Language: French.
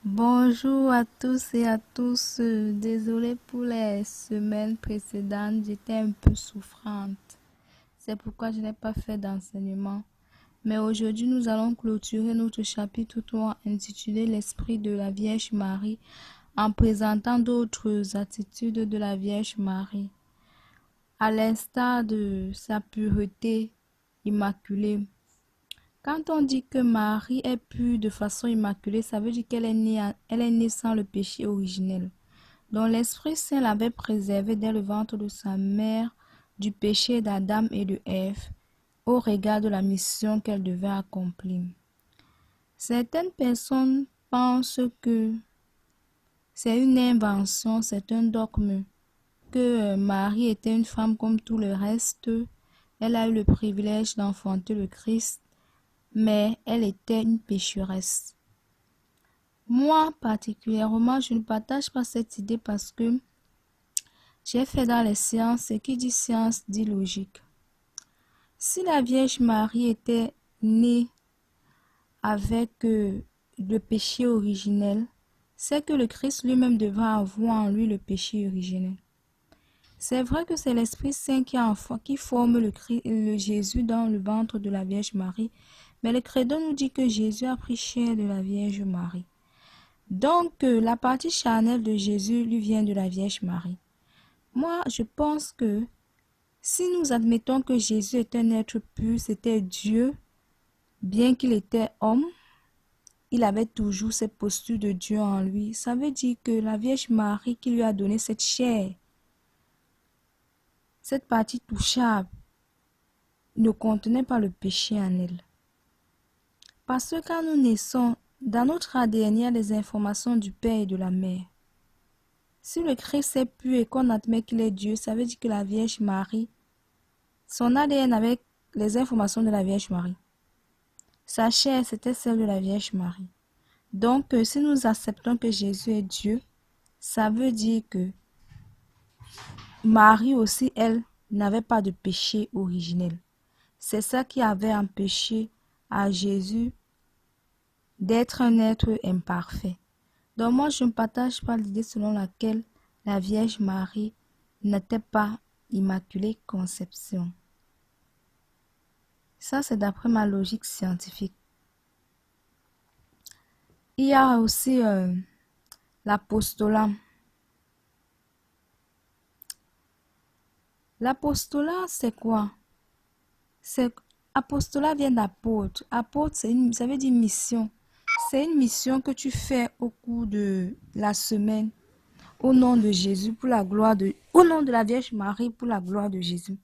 Bonjour à tous et à tous. Désolée pour les semaines précédentes, j'étais un peu souffrante. C'est pourquoi je n'ai pas fait d'enseignement. Mais aujourd'hui, nous allons clôturer notre chapitre 3 intitulé L'Esprit de la Vierge Marie en présentant d'autres attitudes de la Vierge Marie, à l'instar de sa pureté immaculée. Quand on dit que Marie est pure de façon immaculée, ça veut dire elle est née sans le péché originel, dont l'Esprit Saint l'avait préservée dès le ventre de sa mère du péché d'Adam et de Ève, au regard de la mission qu'elle devait accomplir. Certaines personnes pensent que c'est une invention, c'est un dogme, que Marie était une femme comme tout le reste. Elle a eu le privilège d'enfanter le Christ, mais elle était une pécheresse. Moi, particulièrement, je ne partage pas cette idée parce que j'ai fait dans les sciences, et qui dit science dit logique. Si la Vierge Marie était née avec le péché originel, c'est que le Christ lui-même devait avoir en lui le péché originel. C'est vrai que c'est l'Esprit Saint qui forme le Jésus dans le ventre de la Vierge Marie, mais le credo nous dit que Jésus a pris chair de la Vierge Marie. Donc, la partie charnelle de Jésus lui vient de la Vierge Marie. Moi, je pense que si nous admettons que Jésus est un être pur, c'était Dieu, bien qu'il était homme, il avait toujours cette posture de Dieu en lui. Ça veut dire que la Vierge Marie qui lui a donné cette chair, cette partie touchable, ne contenait pas le péché en elle. Parce que quand nous naissons, dans notre ADN, il y a les informations du Père et de la Mère. Si le Christ est pur et qu'on admet qu'il est Dieu, ça veut dire que la Vierge Marie, son ADN avec les informations de la Vierge Marie. Sa chair, c'était celle de la Vierge Marie. Donc, si nous acceptons que Jésus est Dieu, ça veut dire que Marie aussi, elle, n'avait pas de péché originel. C'est ça qui avait empêché à Jésus d'être un être imparfait. Donc moi, je ne partage pas l'idée selon laquelle la Vierge Marie n'était pas immaculée conception. Ça, c'est d'après ma logique scientifique. Il y a aussi l'apostolat. L'apostolat, c'est quoi? Apostolat vient d'apôtre. Apôtre, ça veut dire mission. C'est une mission que tu fais au cours de la semaine au nom de Jésus, pour la gloire de... Au nom de la Vierge Marie, pour la gloire de Jésus.